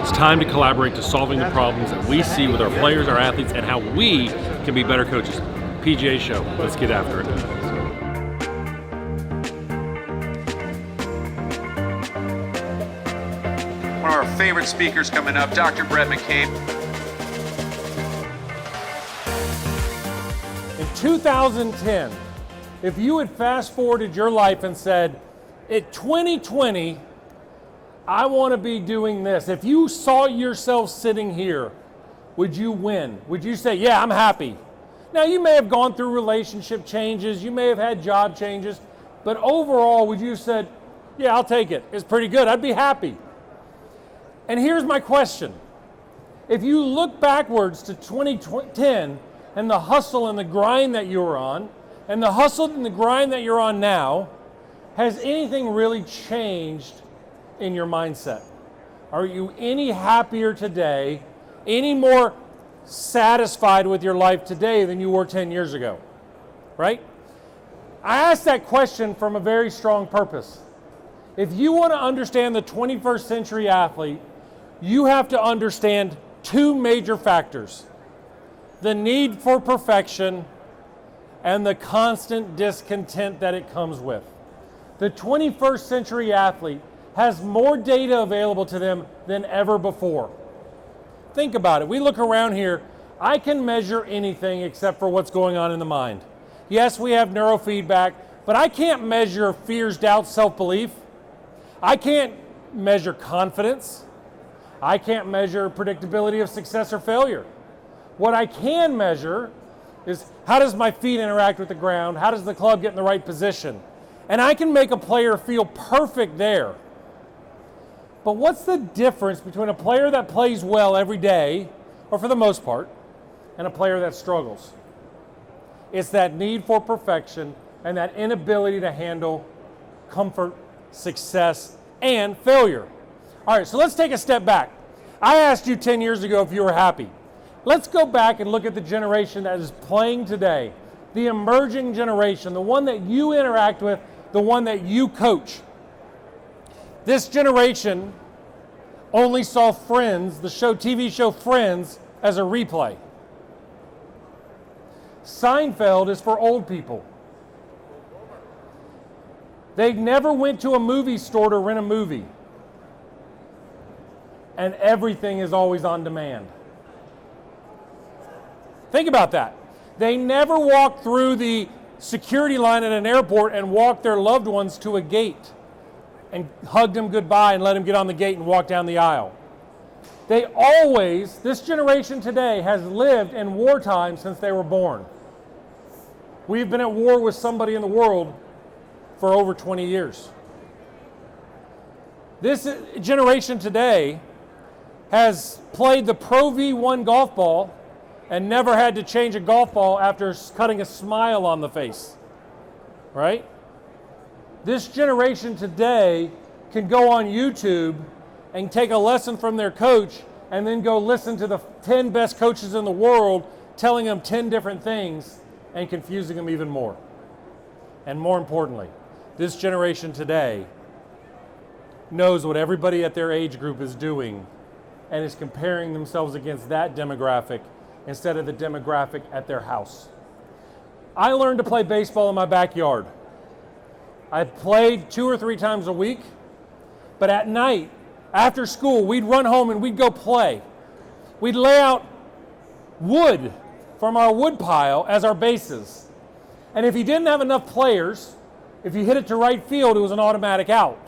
It's time to collaborate to solving the problems that we see with our players, our athletes, and how we can be better coaches. PGA Show, let's get after it. One of our favorite speakers coming up, Dr. McCain. In 2010, if you had fast forwarded your life and said, in 2020, I want to be doing this. If you saw yourself sitting here, would you win? Would you say, yeah, I'm happy? Now, you may have gone through relationship changes, you may have had job changes, but overall, would you have said, yeah, I'll take it. It's pretty good. I'd be happy. And here's my question. If you look backwards to 2010 and the hustle and the grind that you were on, and the hustle and the grind that you're on now, has anything really changed in your mindset? Are you any happier today, any more satisfied with your life today than you were 10 years ago? Right? I asked that question from a very strong purpose. If you want to understand the 21st century athlete, you have to understand two major factors: the need for perfection and the constant discontent that it comes with. The 21st century athlete has more data available to them than ever before. Think about it. We look around here, I can measure anything except for what's going on in the mind. Yes, we have neurofeedback, but I can't measure fears, doubts, self-belief. I can't measure confidence. I can't measure predictability of success or failure. What I can measure is, how does my feet interact with the ground? How does the club get in the right position? And I can make a player feel perfect there. But what's the difference between a player that plays well every day, or for the most part, and a player that struggles? It's that need for perfection and that inability to handle comfort, success, and failure. All right, so let's take a step back. I asked you 10 years ago if you were happy. Let's go back and look at the generation that is playing today, the emerging generation, the one that you interact with, the one that you coach. This generation only saw Friends, the TV show Friends, as a replay. Seinfeld is for old people. They never went to a movie store to rent a movie. And everything is always on demand. Think about that. They never walked through the security line at an airport and walked their loved ones to a gate and hugged them goodbye and let them get on the gate and walk down the aisle. This generation today has lived in wartime since they were born. We've been at war with somebody in the world for over 20 years. This generation today has played the Pro V1 golf ball and never had to change a golf ball after cutting a smile on the face, right? This generation today can go on YouTube and take a lesson from their coach and then go listen to the 10 best coaches in the world telling them 10 different things and confusing them even more. And more importantly, this generation today knows what everybody at their age group is doing and is comparing themselves against that demographic instead of the demographic at their house. I learned to play baseball in my backyard. I played 2 or 3 times a week, but at night, after school, we'd run home and we'd go play. We'd lay out wood from our wood pile as our bases. And if you didn't have enough players, if you hit it to right field, it was an automatic out.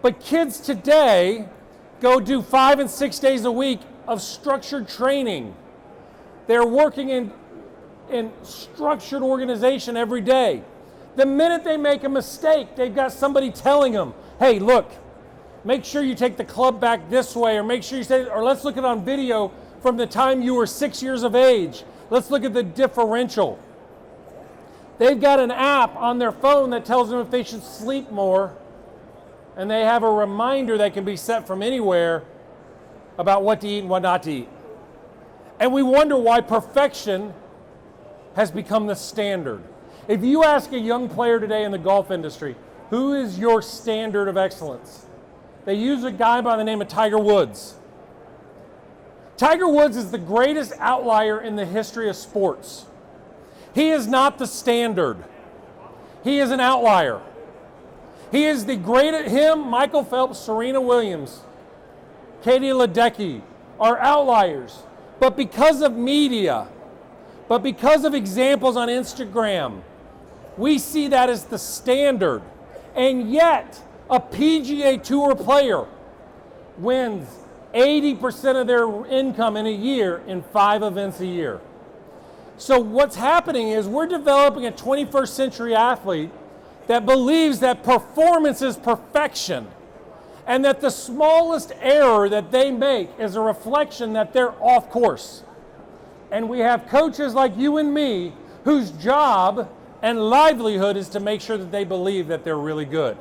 But kids today go do 5 and 6 days a week of structured training. They're working in structured organization every day. The minute they make a mistake, they've got somebody telling them, hey, look, make sure you take the club back this way, or make sure you say, or let's look at it on video from the time you were 6 years of age. Let's look at the differential. They've got an app on their phone that tells them if they should sleep more, and they have a reminder that can be set from anywhere about what to eat and what not to eat. And we wonder why perfection has become the standard. If you ask a young player today in the golf industry, who is your standard of excellence? They use a guy by the name of Tiger Woods. Tiger Woods is the greatest outlier in the history of sports. He is not the standard. He is an outlier. He is the greatest, Michael Phelps, Serena Williams, Katie Ledecky are outliers. But because of media, but because of examples on Instagram, we see that as the standard. And yet, a PGA Tour player wins 80% of their income in a year in 5 events a year. So what's happening is we're developing a 21st century athlete that believes that performance is perfection and that the smallest error that they make is a reflection that they're off course. And we have coaches like you and me whose job and livelihood is to make sure that they believe that they're really good.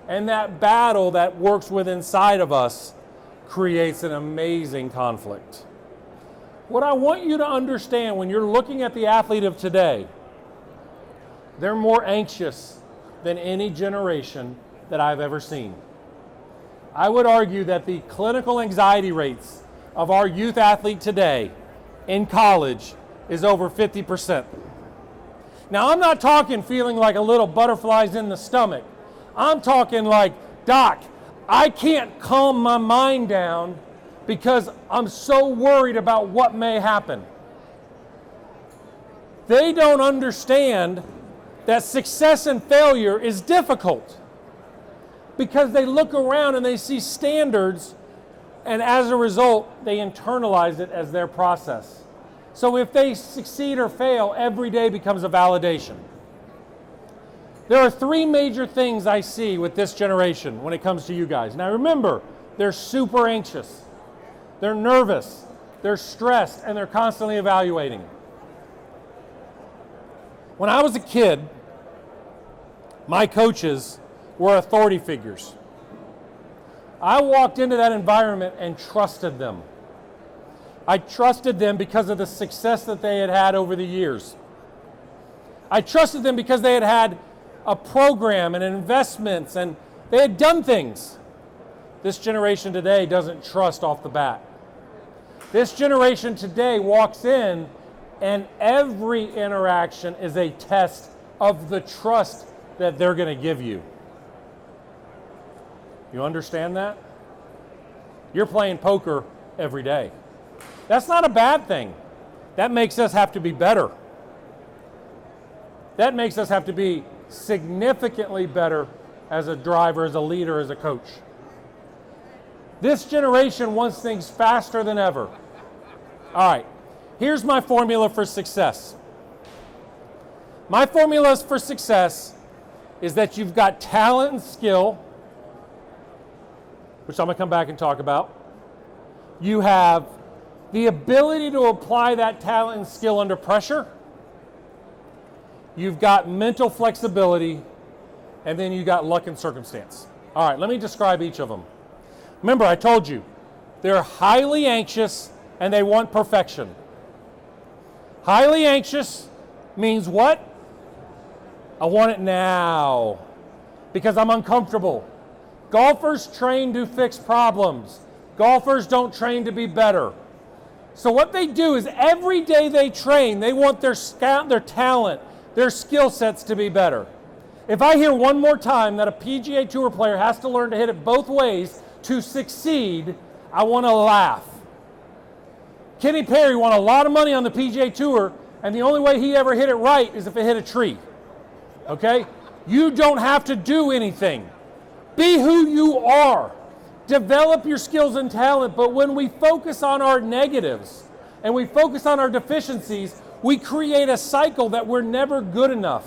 And that battle that works within inside of us creates an amazing conflict. What I want you to understand when you're looking at the athlete of today, they're more anxious than any generation that I've ever seen. I would argue that the clinical anxiety rates of our youth athlete today in college is over 50%. Now, I'm not talking feeling like a little butterflies in the stomach. I'm talking like, Doc, I can't calm my mind down because I'm so worried about what may happen. They don't understand that success and failure is difficult because they look around and they see standards, and as a result, they internalize it as their process. So if they succeed or fail, every day becomes a validation. There are 3 major things I see with this generation when it comes to you guys. Now remember, they're super anxious. They're nervous, they're stressed, and they're constantly evaluating. When I was a kid, my coaches were authority figures. I walked into that environment and trusted them. I trusted them because of the success that they had had over the years. I trusted them because they had had a program and investments and they had done things. This generation today doesn't trust off the bat. This generation today walks in and every interaction is a test of the trust that they're going to give you. You understand that? You're playing poker every day. That's not a bad thing. That makes us have to be better. That makes us have to be significantly better as a driver, as a leader, as a coach. This generation wants things faster than ever. All right, here's my formula for success. My formula for success is that you've got talent and skill, which I'm going to come back and talk about. You have the ability to apply that talent and skill under pressure. You've got mental flexibility, and then you got luck and circumstance. All right, let me describe each of them. Remember, I told you, they're highly anxious and they want perfection. Highly anxious means what? I want it now because I'm uncomfortable. Golfers train to fix problems. Golfers don't train to be better. So what they do is every day they train, they want their talent, their skill sets to be better. If I hear one more time that a PGA Tour player has to learn to hit it both ways to succeed, I want to laugh. Kenny Perry won a lot of money on the PGA Tour, and the only way he ever hit it right is if it hit a tree. Okay? You don't have to do anything. Be who you are. Develop your skills and talent, but when we focus on our negatives and we focus on our deficiencies, we create a cycle that we're never good enough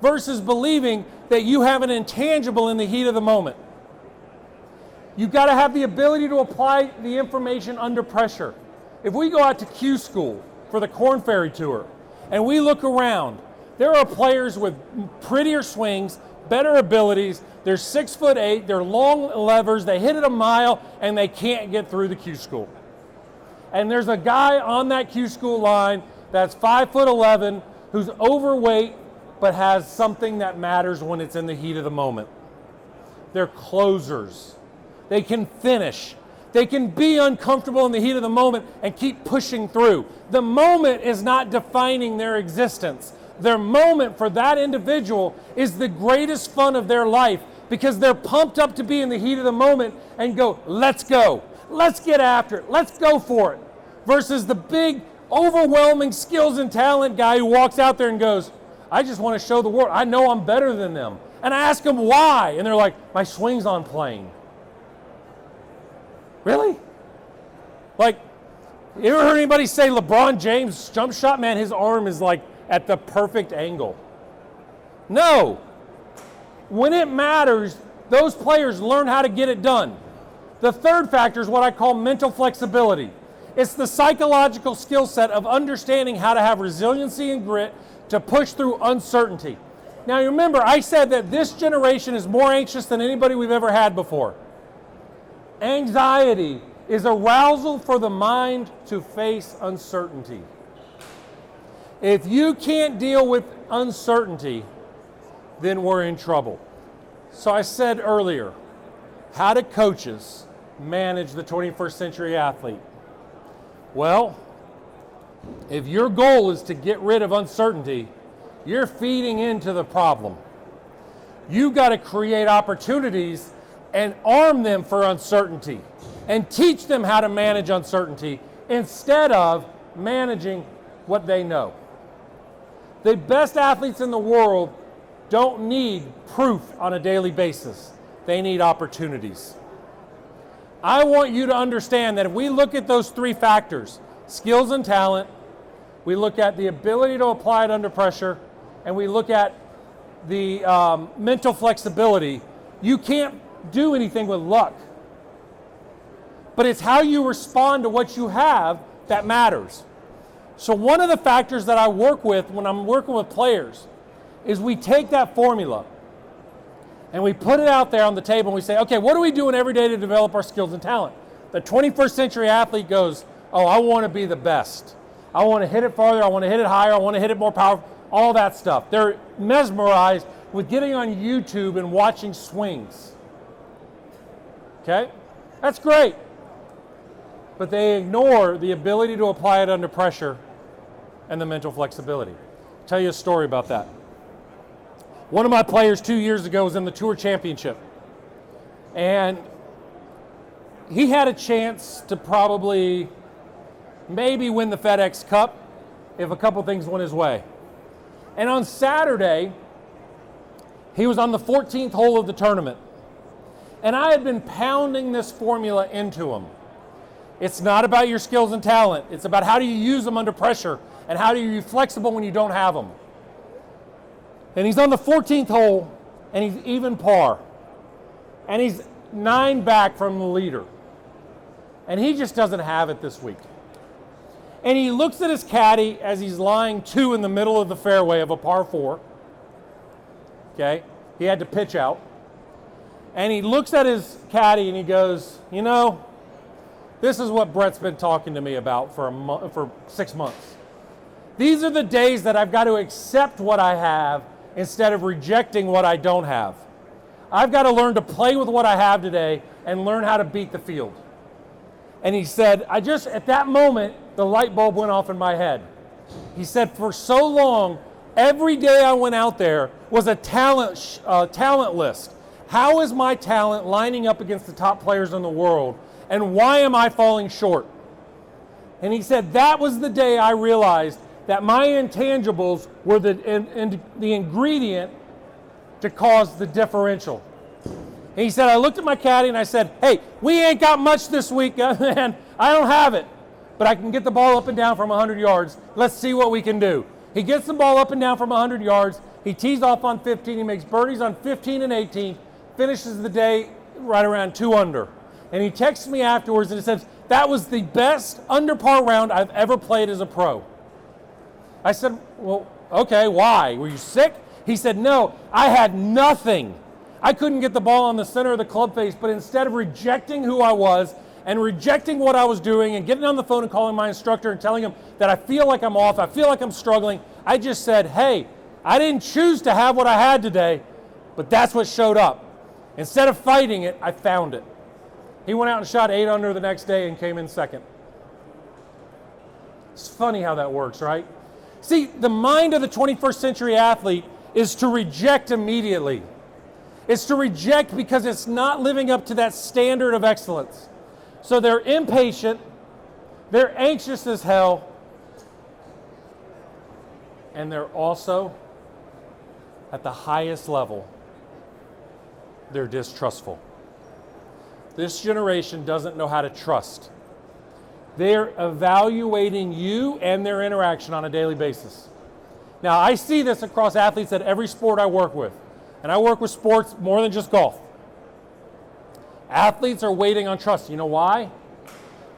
versus believing that you have an intangible in the heat of the moment. You've got to have the ability to apply the information under pressure. If we go out to Q School for the Korn Ferry Tour and we look around, there are players with prettier swings, better abilities, they're 6'8", they're long levers, they hit it a mile, and they can't get through the Q School. And there's a guy on that Q School line that's 5'11", who's overweight, but has something that matters when it's in the heat of the moment. They're closers. They can finish. They can be uncomfortable in the heat of the moment and keep pushing through. The moment is not defining their existence. Their moment for that individual is the greatest fun of their life because they're pumped up to be in the heat of the moment and go, let's go. Let's get after it. Let's go for it. Versus the big, overwhelming skills and talent guy who walks out there and goes, I just want to show the world. I know I'm better than them. And I ask them why. And they're like, my swing's on plane. Really? Like, you ever heard anybody say LeBron James jump shot? Man, his arm is like at the perfect angle. No. When it matters, those players learn how to get it done. The third factor is what I call mental flexibility. It's the psychological skill set of understanding how to have resiliency and grit to push through uncertainty. Now, you remember, I said that this generation is more anxious than anybody we've ever had before. Anxiety is arousal for the mind to face uncertainty. If you can't deal with uncertainty, then we're in trouble. So I said earlier, how do coaches manage the 21st century athlete? Well, if your goal is to get rid of uncertainty, you're feeding into the problem. You've got to create opportunities and arm them for uncertainty and teach them how to manage uncertainty instead of managing what they know. The best athletes in the world don't need proof on a daily basis. They need opportunities. I want you to understand that if we look at those three factors, skills and talent, we look at the ability to apply it under pressure, and we look at the mental flexibility, you can't do anything with luck. But it's how you respond to what you have that matters. So one of the factors that I work with when I'm working with players is we take that formula and we put it out there on the table and we say, okay, what are we doing every day to develop our skills and talent? The 21st century athlete goes, oh, I want to be the best. I want to hit it farther, I want to hit it higher, I want to hit it more powerful, all that stuff. They're mesmerized with getting on YouTube and watching swings. Okay? That's great. But they ignore the ability to apply it under pressure and the mental flexibility. I'll tell you a story about that. One of my players 2 years ago was in the Tour Championship. And he had a chance to probably maybe win the FedEx Cup if a couple things went his way. And on Saturday, he was on the 14th hole of the tournament. And I had been pounding this formula into him. It's not about your skills and talent. It's about how do you use them under pressure and how do you be flexible when you don't have them. And he's on the 14th hole and he's even par. And he's 9 back from the leader. And he just doesn't have it this week. And he looks at his caddy as he's lying 2 in the middle of the fairway of a par 4. Okay? He had to pitch out. And he looks at his caddy and he goes, you know, this is what Brett's been talking to me about for 6 months. These are the days that I've got to accept what I have instead of rejecting what I don't have. I've got to learn to play with what I have today and learn how to beat the field. And he said, at that moment, the light bulb went off in my head. He said, for so long, every day I went out there was a talent list. How is my talent lining up against the top players in the world? And why am I falling short? And he said, that was the day I realized that my intangibles were the ingredient to cause the differential. And he said, I looked at my caddy and I said, hey, we ain't got much this week, man. I don't have it, but I can get the ball up and down from 100 yards. Let's see what we can do. He gets the ball up and down from 100 yards. He tees off on 15. He makes birdies on 15 and 18, finishes the day right around 2 under. And he texts me afterwards and he says, that was the best under par round I've ever played as a pro. I said, well, okay, why? Were you sick? He said, no, I had nothing. I couldn't get the ball on the center of the club face, but instead of rejecting who I was and rejecting what I was doing and getting on the phone and calling my instructor and telling him that I feel like I'm off, I feel like I'm struggling, I just said, hey, I didn't choose to have what I had today, but that's what showed up. Instead of fighting it, I found it. He went out and shot 8 under the next day and came in second. It's funny how that works, right? See, the mind of the 21st century athlete is to reject immediately. It's to reject because it's not living up to that standard of excellence. So they're impatient, they're anxious as hell, and they're also, at the highest level, they're distrustful. This generation doesn't know how to trust. They're evaluating you and their interaction on a daily basis. Now, I see this across athletes at every sport I work with. And I work with sports more than just golf. Athletes are waiting on trust. You know why?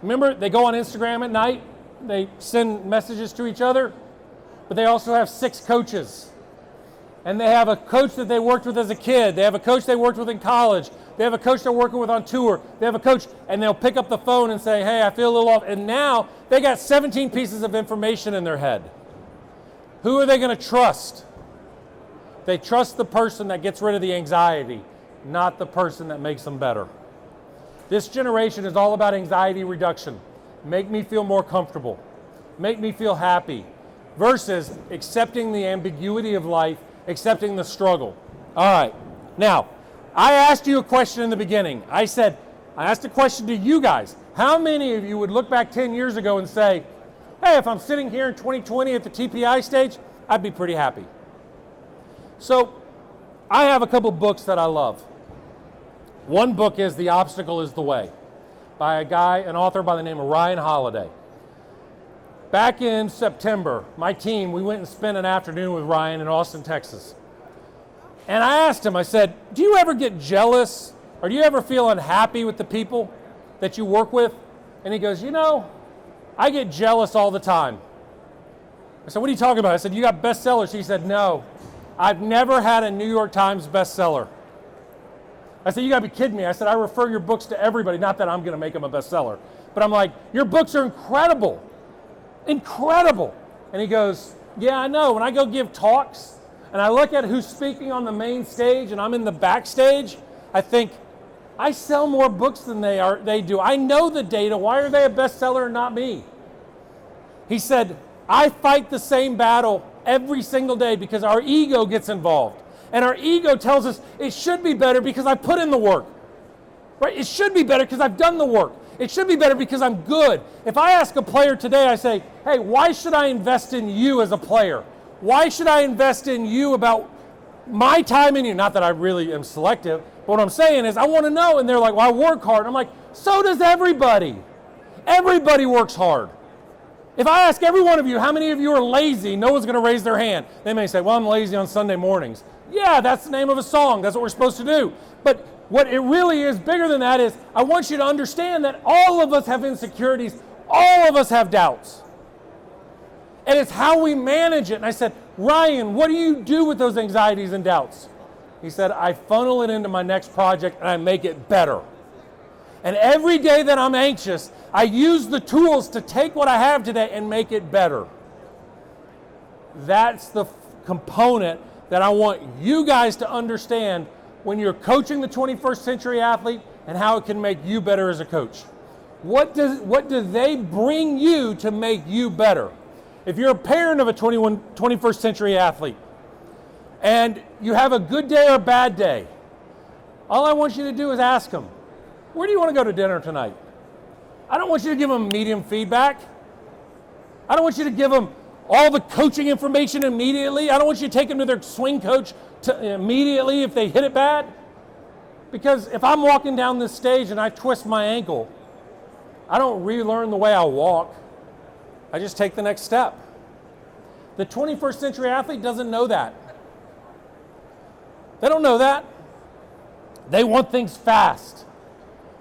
Remember, they go on Instagram at night, they send messages to each other, but they also have 6 coaches. And they have a coach that they worked with as a kid. They have a coach they worked with in college. They have a coach they're working with on tour. They have a coach, and they'll pick up the phone and say, hey, I feel a little off. And now they got 17 pieces of information in their head. Who are they going to trust? They trust the person that gets rid of the anxiety, not the person that makes them better. This generation is all about anxiety reduction. Make me feel more comfortable. Make me feel happy. Versus accepting the ambiguity of life, accepting the struggle. All right. Now, I asked you a question in the beginning. I asked a question to you guys. How many of you would look back 10 years ago and say, hey, if I'm sitting here in 2020 at the TPI stage, I'd be pretty happy. So I have a couple books that I love. One book is The Obstacle is the Way by an author by the name of Ryan Holiday. Back in September, my team, we went and spent an afternoon with Ryan in Austin, Texas. And I asked him, I said, do you ever get jealous or do you ever feel unhappy with the people that you work with? And he goes, you know, I get jealous all the time. I said, what are you talking about? I said, you got bestsellers. He said, no, I've never had a New York Times bestseller. I said, you gotta be kidding me. I said, I refer your books to everybody. Not that I'm gonna make them a bestseller, but I'm like, your books are incredible. Incredible. And he goes, yeah, I know. When I go give talks and I look at who's speaking on the main stage and I'm in the backstage, I think, I sell more books than they do. I know the data. Why are they a bestseller and not me? He said, I fight the same battle every single day because our ego gets involved. And our ego tells us it should be better because I put in the work. Right? It should be better because I've done the work. It should be better because I'm good. If I ask a player today, I say, hey, why should I invest in you as a player? Why should I invest in you about my time in you? Not that I really am selective, but what I'm saying is I want to know. And they're like, well, I work hard. I'm like, so does everybody. Everybody works hard. If I ask every one of you, how many of you are lazy? No one's going to raise their hand. They may say, well, I'm lazy on Sunday mornings. Yeah, that's the name of a song. That's what we're supposed to do. But what it really is bigger than that is I want you to understand that all of us have insecurities. All of us have doubts. And it's how we manage it. And I said, Ryan, what do you do with those anxieties and doubts? He said, I funnel it into my next project and I make it better. And every day that I'm anxious, I use the tools to take what I have today and make it better. That's the component that I want you guys to understand when you're coaching the 21st century athlete and how it can make you better as a coach. What do they bring you to make you better? If you're a parent of a 21st century athlete and you have a good day or a bad day, all I want you to do is ask them, where do you want to go to dinner tonight? I don't want you to give them medium feedback. I don't want you to give them all the coaching information immediately. I don't want you to take them to their swing coach immediately if they hit it bad. Because if I'm walking down this stage and I twist my ankle, I don't relearn the way I walk. I just take the next step. The 21st century athlete doesn't know that. They don't know that. They want things fast.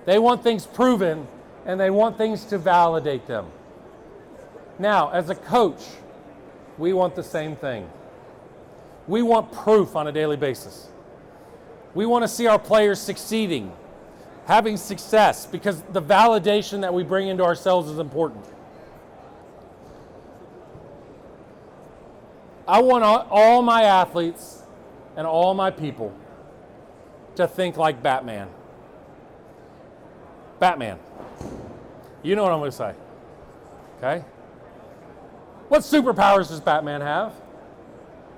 They want things proven, and they want things to validate them. Now, as a coach, we want the same thing. We want proof on a daily basis. We want to see our players succeeding, having success, because the validation that we bring into ourselves is important. I want all my athletes and all my people to think like Batman. Batman. You know what I'm going to say. Okay? What superpowers does Batman have?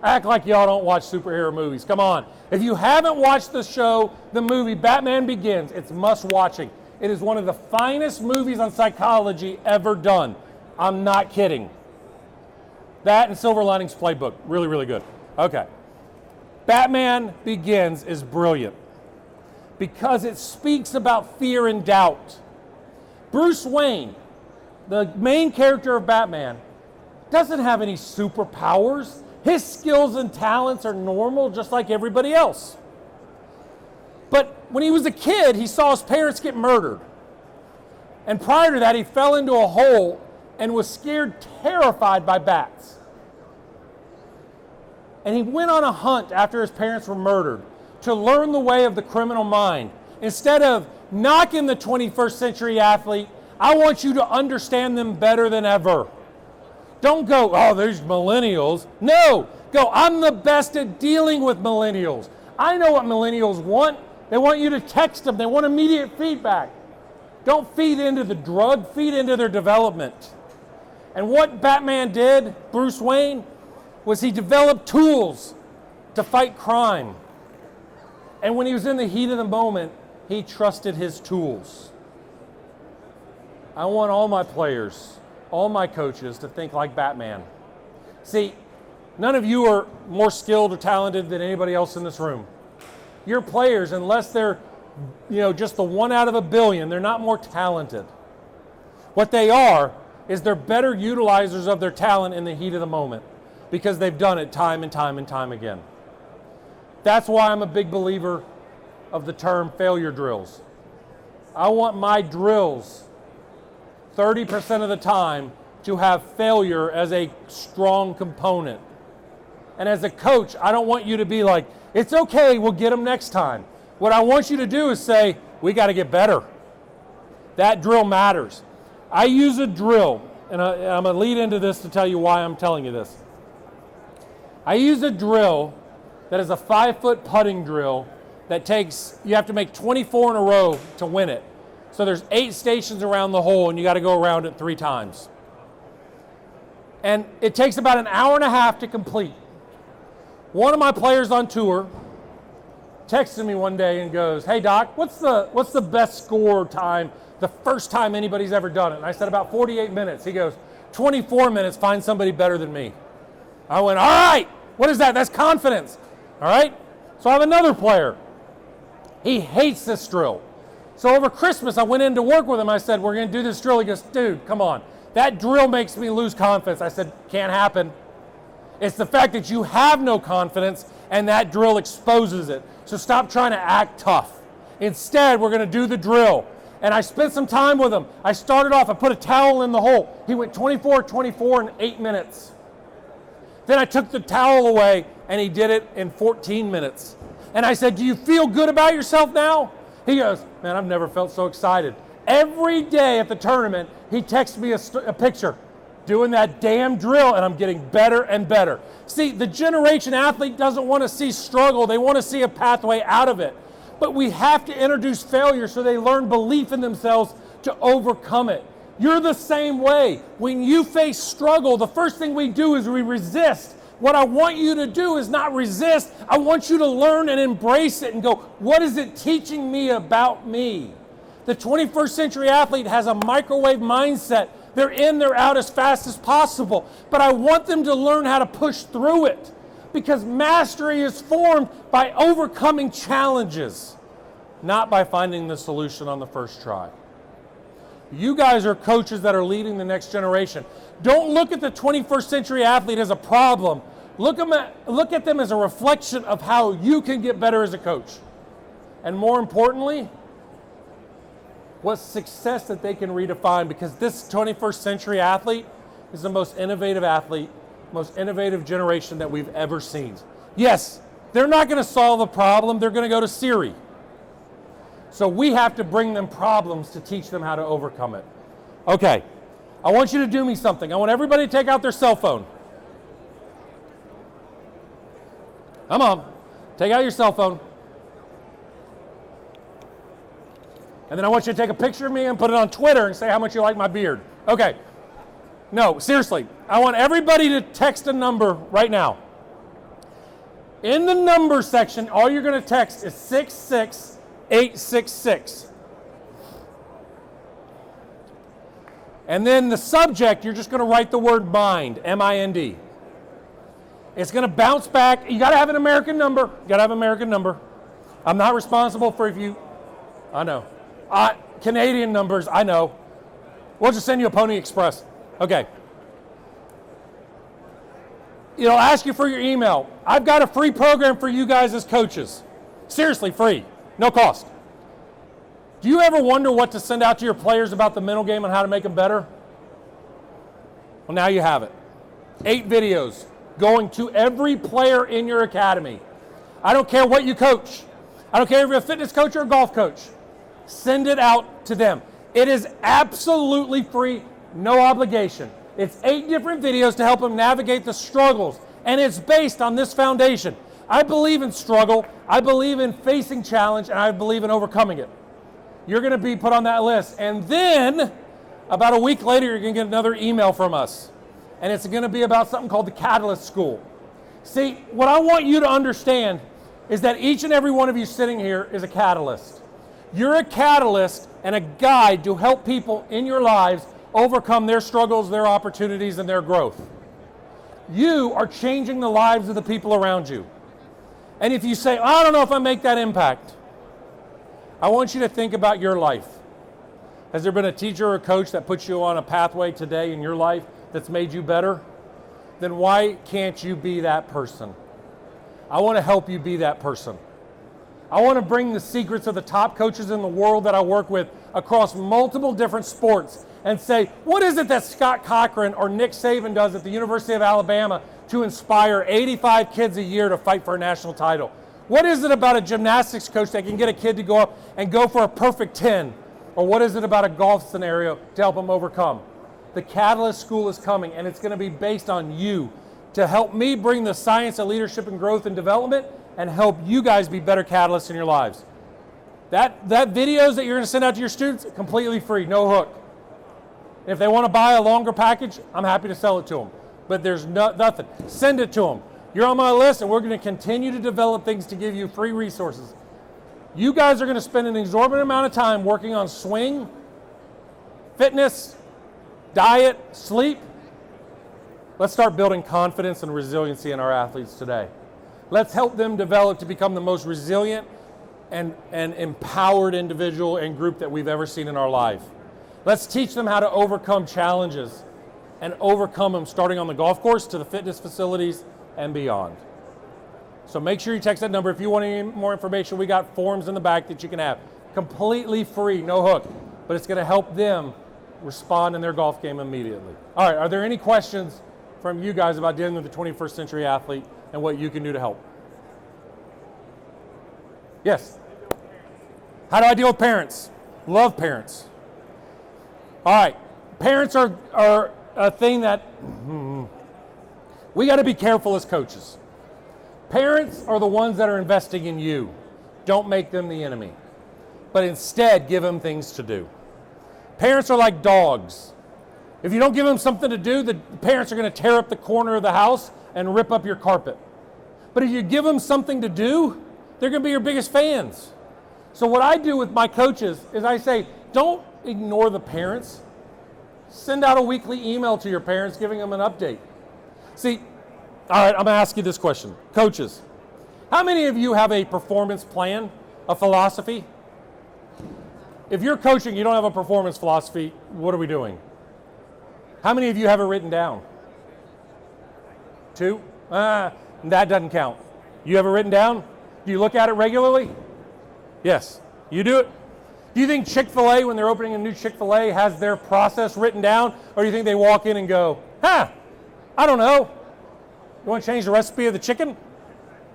Act like y'all don't watch superhero movies. Come on. If you haven't watched the show, the movie Batman Begins, it's must-watching. It is one of the finest movies on psychology ever done. I'm not kidding. That and Silver Linings Playbook. Really, really good. Okay. Batman Begins is brilliant because it speaks about fear and doubt. Bruce Wayne, the main character of Batman, doesn't have any superpowers. His skills and talents are normal, just like everybody else. But when he was a kid, he saw his parents get murdered. And prior to that, he fell into a hole and was scared, terrified by bats. And he went on a hunt after his parents were murdered to learn the way of the criminal mind. Instead of knocking the 21st century athlete, I want you to understand them better than ever. Don't go, oh, there's millennials. No, go, I'm the best at dealing with millennials. I know what millennials want. They want you to text them. They want immediate feedback. Don't feed into the drug, feed into their development. And what Batman did, Bruce Wayne, was he developed tools to fight crime. And when he was in the heat of the moment, he trusted his tools. I want all my players, all my coaches to think like Batman. See, none of you are more skilled or talented than anybody else in this room. Your players, unless they're, just the one out of a billion, they're not more talented. What they are is they're better utilizers of their talent in the heat of the moment because they've done it time and time and time again. That's why I'm a big believer of the term failure drills. I want my drills 30% of the time to have failure as a strong component. And as a coach, I don't want you to be like, it's okay, we'll get them next time. What I want you to do is say, we got to get better. That drill matters. I use a drill, and I'm going to lead into this to tell you why I'm telling you this. I use a drill that is a 5-foot putting drill that you have to make 24 in a row to win it. So there's 8 stations around the hole, and you got to go around it 3 times. And it takes about an hour and a half to complete. One of my players on tour texted me one day and goes, hey Doc, what's the best score time, the first time anybody's ever done it? And I said about 48 minutes. He goes, 24 minutes, find somebody better than me. I went, all right, what is that? That's confidence. All right? So I have another player. He hates this drill. So over Christmas, I went in to work with him. I said, we're going to do this drill. He goes, dude, come on. That drill makes me lose confidence. I said, can't happen. It's the fact that you have no confidence and that drill exposes it. So stop trying to act tough. Instead, we're going to do the drill. And I spent some time with him. I started off, I put a towel in the hole. He went 24, 24 in 8 minutes. Then I took the towel away and he did it in 14 minutes. And I said, do you feel good about yourself now? He goes, man, I've never felt so excited. Every day at the tournament, he texts me a picture doing that damn drill, and I'm getting better and better. See, the generation athlete doesn't want to see struggle. They want to see a pathway out of it. But we have to introduce failure so they learn belief in themselves to overcome it. You're the same way. When you face struggle, the first thing we do is we resist. What I want you to do is not resist. I want you to learn and embrace it and go, what is it teaching me about me? The 21st century athlete has a microwave mindset. They're in, they're out as fast as possible. But I want them to learn how to push through it because mastery is formed by overcoming challenges, not by finding the solution on the first try. You guys are coaches that are leading the next generation. Don't look at the 21st century athlete as a problem. Look at them as a reflection of how you can get better as a coach. And more importantly, what success that they can redefine, because this 21st century athlete is the most innovative athlete, most innovative generation that we've ever seen. Yes, they're not going to solve a problem, they're going to go to Siri. So we have to bring them problems to teach them how to overcome it. Okay, I want you to do me something. I want everybody to take out their cell phone. Come on, take out your cell phone. And then I want you to take a picture of me and put it on Twitter and say how much you like my beard. Okay. No, seriously. I want everybody to text a number right now. In the number section, all you're going to text is 66866. And then the subject, you're just going to write the word mind, M-I-N-D. It's going to bounce back. You got to have an American number. You got to have an American number. I'm not responsible for if you, I know. Canadian numbers, I know. We'll just send you a Pony Express. Okay. It'll ask you for your email. I've got a free program for you guys as coaches. Seriously, free. No cost. Do you ever wonder what to send out to your players about the mental game and how to make them better? Well, now you have it. 8 videos going to every player in your academy. I don't care what you coach. I don't care if you're a fitness coach or a golf coach. Send it out to them. It is absolutely free, no obligation. It's 8 different videos to help them navigate the struggles, and it's based on this foundation. I believe in struggle, I believe in facing challenge, and I believe in overcoming it. You're going to be put on that list, and then about a week later, you're going to get another email from us, and it's going to be about something called the Catalyst School. See, what I want you to understand is that each and every one of you sitting here is a catalyst. You're a catalyst and a guide to help people in your lives overcome their struggles, their opportunities, and their growth. You are changing the lives of the people around you. And if you say, I don't know if I make that impact, I want you to think about your life. Has there been a teacher or a coach that puts you on a pathway today in your life that's made you better? Then why can't you be that person? I want to help you be that person. I want to bring the secrets of the top coaches in the world that I work with across multiple different sports and say, what is it that Scott Cochran or Nick Saban does at the University of Alabama to inspire 85 kids a year to fight for a national title? What is it about a gymnastics coach that can get a kid to go up and go for a perfect 10? Or what is it about a golf scenario to help them overcome? The Catalyst School is coming, and it's going to be based on you to help me bring the science of leadership and growth and development and help you guys be better catalysts in your lives. That videos that you're going to send out to your students, completely free, no hook. If they want to buy a longer package, I'm happy to sell it to them. But there's nothing. Send it to them. You're on my list, and we're going to continue to develop things to give you free resources. You guys are going to spend an exorbitant amount of time working on swing, fitness, diet, sleep. Let's start building confidence and resiliency in our athletes today. Let's help them develop to become the most resilient and empowered individual and group that we've ever seen in our life. Let's teach them how to overcome challenges and overcome them, starting on the golf course to the fitness facilities and beyond. So make sure you text that number. If you want any more information, we got forms in the back that you can have. Completely free, no hook, but it's going to help them respond in their golf game immediately. All right, are there any questions from you guys about dealing with the 21st century athlete and what you can do to help? Yes. How do I deal with parents? Love parents. All right, parents are a thing that we got to be careful as coaches. Parents are the ones that are investing in you. Don't make them the enemy, but instead give them things to do. Parents are like dogs. If you don't give them something to do, the parents are going to tear up the corner of the house and rip up your carpet. But if you give them something to do, they're going to be your biggest fans. So what I do with my coaches is I say, don't ignore the parents. Send out a weekly email to your parents giving them an update. See, all right, I'm going to ask you this question. Coaches, how many of you have a performance plan, a philosophy? If you're coaching, you don't have a performance philosophy, what are we doing? How many of you have it written down? 2? That doesn't count. You have it written down? Do you look at it regularly? Yes. You do it? Do you think Chick-fil-A, when they're opening a new Chick-fil-A, has their process written down? Or do you think they walk in and go, I don't know. You want to change the recipe of the chicken?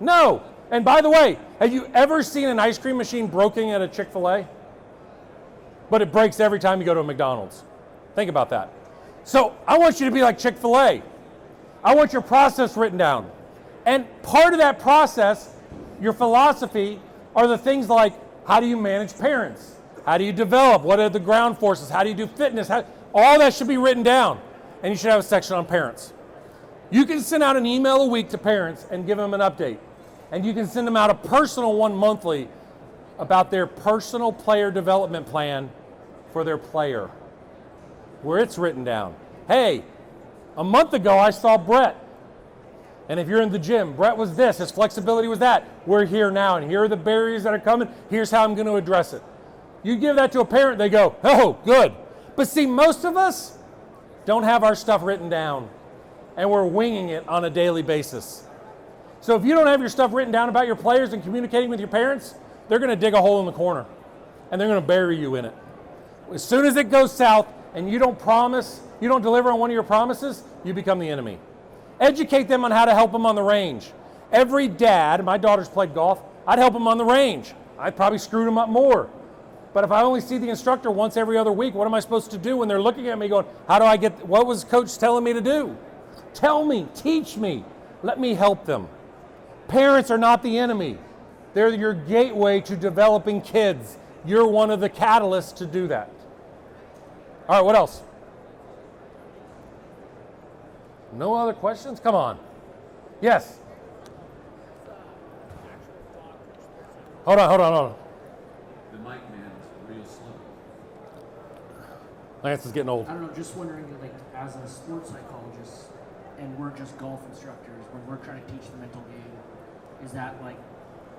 No. And by the way, have you ever seen an ice cream machine broken at a Chick-fil-A? But it breaks every time you go to a McDonald's. Think about that. So I want you to be like Chick-fil-A. I want your process written down. And part of that process, your philosophy, are the things like, how do you manage parents? How do you develop? What are the ground forces? How do you do fitness? All that should be written down. And you should have a section on parents. You can send out an email a week to parents and give them an update. And you can send them out a personal one monthly about their personal player development plan for their player, where it's written down. Hey, a month ago I saw Brett. And if you're in the gym, Brett was this, his flexibility was that. We're here now, and here are the barriers that are coming. Here's how I'm going to address it. You give that to a parent, they go, oh, good. But see, most of us don't have our stuff written down, and we're winging it on a daily basis. So if you don't have your stuff written down about your players and communicating with your parents, they're going to dig a hole in the corner, and they're going to bury you in it. As soon as it goes south and you don't promise, you don't deliver on one of your promises, you become the enemy. Educate them on how to help them on the range. Every dad, my daughters played golf, I'd help them on the range. I'd probably screw them up more. But if I only see the instructor once every other week, what am I supposed to do when they're looking at me going, how do I get, what was coach telling me to do? Tell me, teach me, let me help them. Parents are not the enemy. They're your gateway to developing kids. You're one of the catalysts to do that. All right, what else? No other questions? Come on. Yes. Hold on. The mic man is real slow. Lance is getting old. I don't know, just wondering, like, as a sports psychologist, and we're just golf instructors, when we're trying to teach the mental game, is that, like,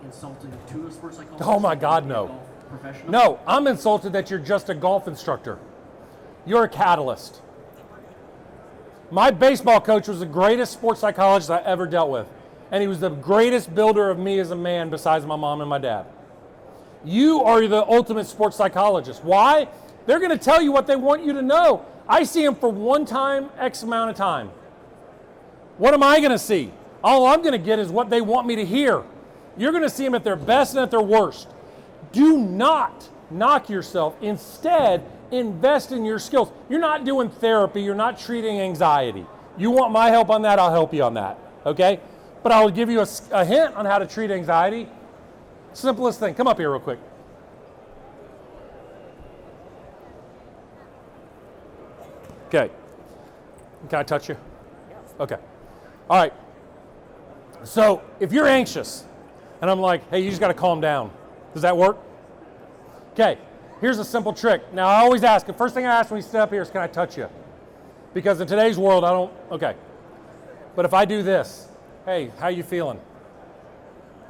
insulting to a sports psychologist? Oh my God, Like, no. a golf professional? No, I'm insulted that you're just a golf instructor. You're a catalyst. My baseball coach was the greatest sports psychologist I ever dealt with. And he was the greatest builder of me as a man besides my mom and my dad. You are the ultimate sports psychologist. Why? They're going to tell you what they want you to know. I see them for one time, X amount of time. What am I going to see? All I'm going to get is what they want me to hear. You're going to see them at their best and at their worst. Do not knock yourself. Instead, invest in your skills. You're not doing therapy. You're not treating anxiety. You want my help on that, I'll help you on that. Okay? But I'll give you a hint on how to treat anxiety. Simplest thing. Come up here real quick. Okay. Can I touch you? Okay. All right. So if you're anxious, and I'm like, hey, you just got to calm down. Does that work? Okay. Here's a simple trick. Now, I always ask, the first thing I ask when you step up here is, can I touch you? Because in today's world, I don't, okay. But if I do this, hey, how you feeling?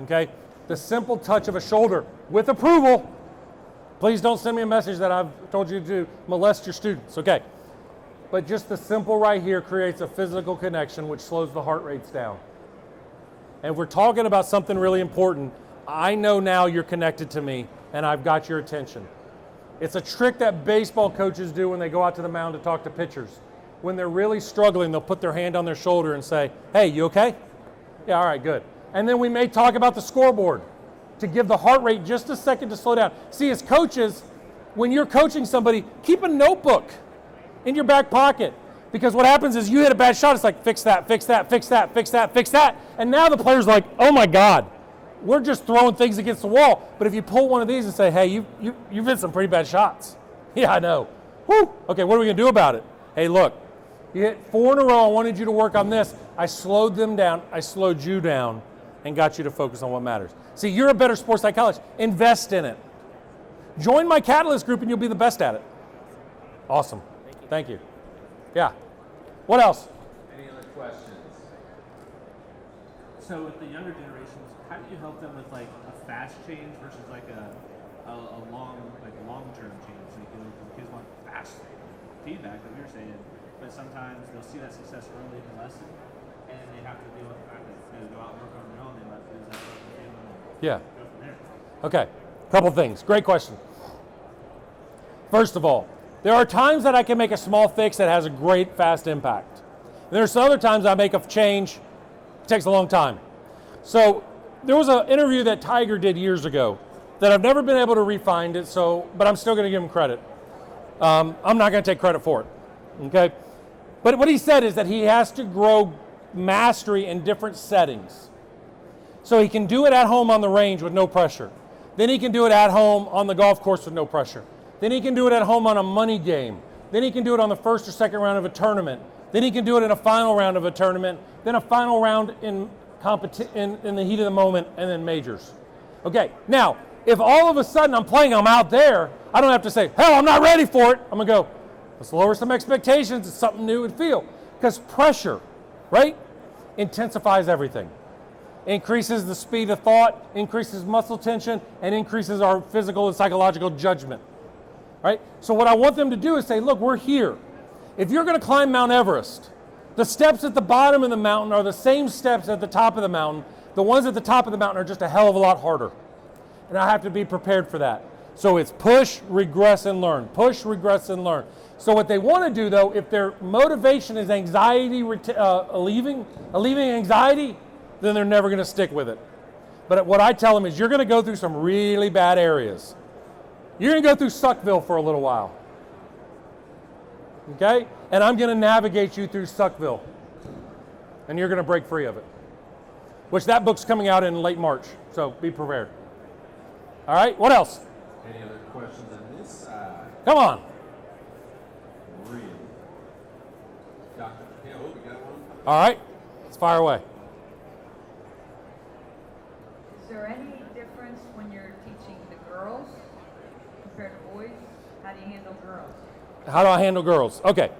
Okay? The simple touch of a shoulder with approval. Please don't send me a message that I've told you to molest your students, okay? But just the simple right here creates a physical connection which slows the heart rates down. And we're talking about something really important. I know now you're connected to me and I've got your attention. It's a trick that baseball coaches do when they go out to the mound to talk to pitchers. When they're really struggling, they'll put their hand on their shoulder and say, hey, you okay? Yeah, all right, good. And then we may talk about the scoreboard to give the heart rate just a second to slow down. See, as coaches, when you're coaching somebody, keep a notebook in your back pocket. Because what happens is you hit a bad shot, it's like, fix that, fix that, fix that, fix that, fix that. And now the player's like, oh my God, we're just throwing things against the wall. But if you pull one of these and say, hey, you've hit some pretty bad shots. Yeah, I know. Whew. Okay, what are we gonna do about it? Hey, look, you hit 4 in a row, I wanted you to work on this. I slowed them down, I slowed you down, and got you to focus on what matters. See, you're a better sports psychologist. Invest in it. Join my Catalyst group and you'll be the best at it. Awesome. Thank you. Yeah. What else? Any other questions? So with the younger generations, how do you help them with like a fast change versus like a long-term change? Like, you know, kids want fast feedback, like you were saying, but sometimes they'll see that success early in the lesson, and then they have to deal with the fact that they go out and work on their own. They let things that work with them and Yeah. go from there. Okay, couple things. Great question. First of all, there are times that I can make a small fix that has a great fast impact. There's other times I make a change, it takes a long time. So there was an interview that Tiger did years ago that I've never been able to re-find it, but I'm still going to give him credit. I'm not going to take credit for it, okay? But what he said is that he has to grow mastery in different settings. So he can do it at home on the range with no pressure. Then he can do it at home on the golf course with no pressure. Then he can do it at home on a money game. Then he can do it on the first or second round of a tournament. Then he can do it in a final round of a tournament. Then a final round in the heat of the moment, and then majors. Okay, now, if all of a sudden I'm out there, I don't have to say, hell, I'm not ready for it. I'm going to go, let's lower some expectations. It's something new and feel. Because pressure, right, intensifies everything. Increases the speed of thought, increases muscle tension, and increases our physical and psychological judgment. Right? So what I want them to do is say, look, we're here. If you're going to climb Mount Everest, the steps at the bottom of the mountain are the same steps at the top of the mountain. The ones at the top of the mountain are just a hell of a lot harder. And I have to be prepared for that. So it's push, regress, and learn. Push, regress, and learn. So what they want to do, though, if their motivation is anxiety, alleviating anxiety, then they're never going to stick with it. But what I tell them is you're going to go through some really bad areas. You're going to go through Suckville for a little while. Okay? And I'm going to navigate you through Suckville. And you're going to break free of it. Which that book's coming out in late March. So be prepared. All right? What else? Any other questions on this side? Come on. Really? Dr. McCain, we got one? All right. Let's fire away. Is there any difference when you're teaching the girls compared to boys? How do you handle girls? How do I handle girls? Okay.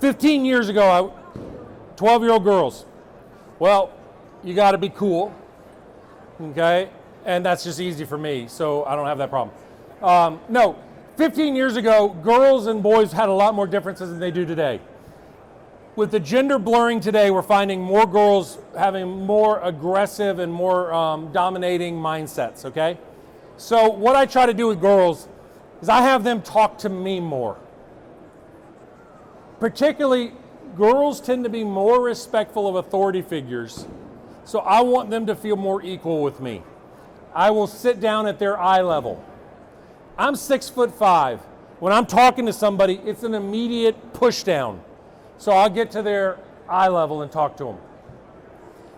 15 years ago, 12-year-old girls. Well, you got to be cool. Okay? And that's just easy for me, so I don't have that problem. No, 15 years ago, girls and boys had a lot more differences than they do today. With the gender blurring today, we're finding more girls having more aggressive and more dominating mindsets, okay? So what I try to do with girls is I have them talk to me more. Particularly, girls tend to be more respectful of authority figures, so I want them to feel more equal with me. I will sit down at their eye level. I'm 6'5". When I'm talking to somebody, it's an immediate push down. So I'll get to their eye level and talk to them.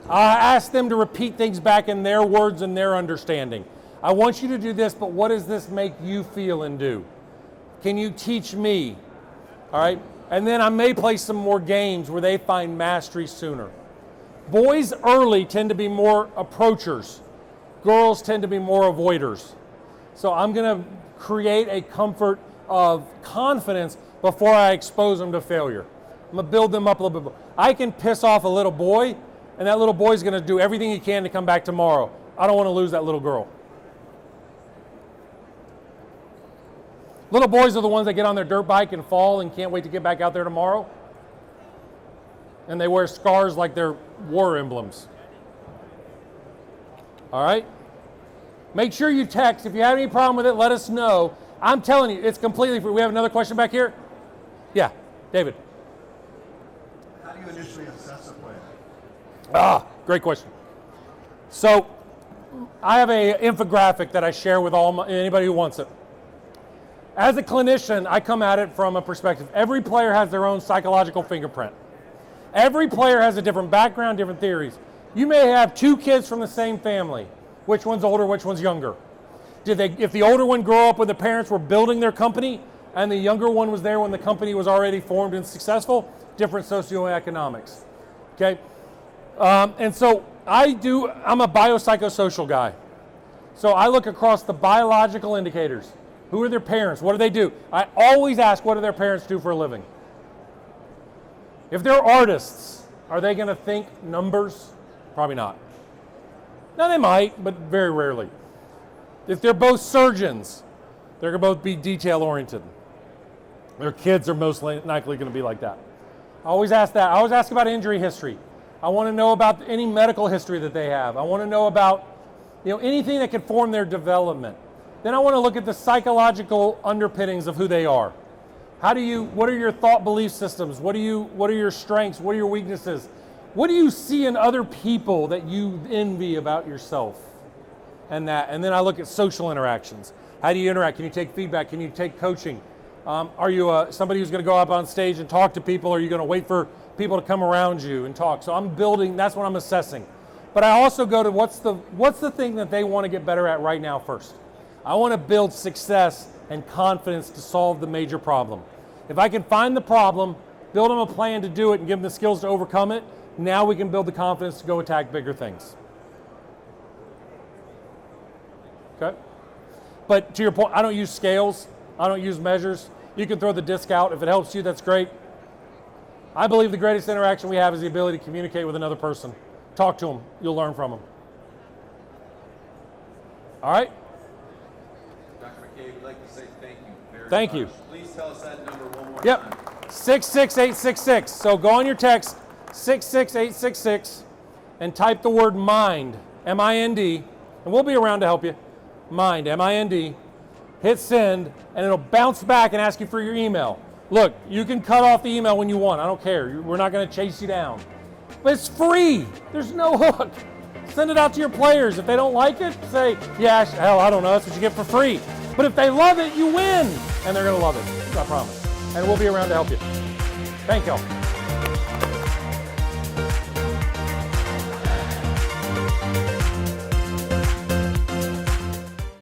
I ask them to repeat things back in their words and their understanding. I want you to do this, but what does this make you feel and do? Can you teach me? All right? And then I may play some more games where they find mastery sooner. Boys early tend to be more approachers. Girls tend to be more avoiders. So I'm going to create a comfort of confidence before I expose them to failure. I'm going to build them up a little bit. I can piss off a little boy, and that little boy's going to do everything he can to come back tomorrow. I don't want to lose that little girl. Little boys are the ones that get on their dirt bike and fall and can't wait to get back out there tomorrow. And they wear scars like they're war emblems. All right? Make sure you text. If you have any problem with it, let us know. I'm telling you, it's completely free. We have another question back here? Yeah, David. How do you initially assess a player? Great question. So, I have an infographic that I share with anybody who wants it. As a clinician, I come at it from a perspective. Every player has their own psychological fingerprint. Every player has a different background, different theories. You may have two kids from the same family. Which one's older, which one's younger? If the older one grew up when the parents were building their company and the younger one was there when the company was already formed and successful, different socioeconomics, okay? And so I'm a biopsychosocial guy. So I look across the biological indicators. Who are their parents? What do they do? I always ask, what do their parents do for a living? If they're artists, are they going to think numbers? Probably not. Now they might, but very rarely. If they're both surgeons, they're going to both be detail-oriented. Their kids are most likely going to be like that. I always ask that. I always ask about injury history. I want to know about any medical history that they have. I want to know about anything that could form their development. Then I want to look at the psychological underpinnings of who they are. What are your thought belief systems? What are your strengths? What are your weaknesses? What do you see in other people that you envy about yourself? And then I look at social interactions. How do you interact? Can you take feedback? Can you take coaching? Are you somebody who's going to go up on stage and talk to people? Or are you going to wait for people to come around you and talk? So I'm building, that's what I'm assessing. But I also go to what's the thing that they want to get better at right now first. I want to build success and confidence to solve the major problem. If I can find the problem, build them a plan to do it, and give them the skills to overcome it, now we can build the confidence to go attack bigger things. Okay? But to your point, I don't use scales. I don't use measures. You can throw the disc out. If it helps you, that's great. I believe the greatest interaction we have is the ability to communicate with another person. Talk to them. You'll learn from them. All right? Dr. McCain, we'd like to say thank you very much. Thank you. Please tell us that number one more Yep. time. 66866. So go on your text, 66866, and type the word MIND, M-I-N-D, and we'll be around to help you. MIND, M-I-N-D. Hit send, and it'll bounce back and ask you for your email. Look, you can cut off the email when you want. I don't care. We're not going to chase you down. But it's free. There's no hook. Send it out to your players. If they don't like it, say, yeah, hell, I don't know. That's what you get for free. But if they love it, you win. And they're going to love it. I promise. And we'll be around to help you. Thank y'all.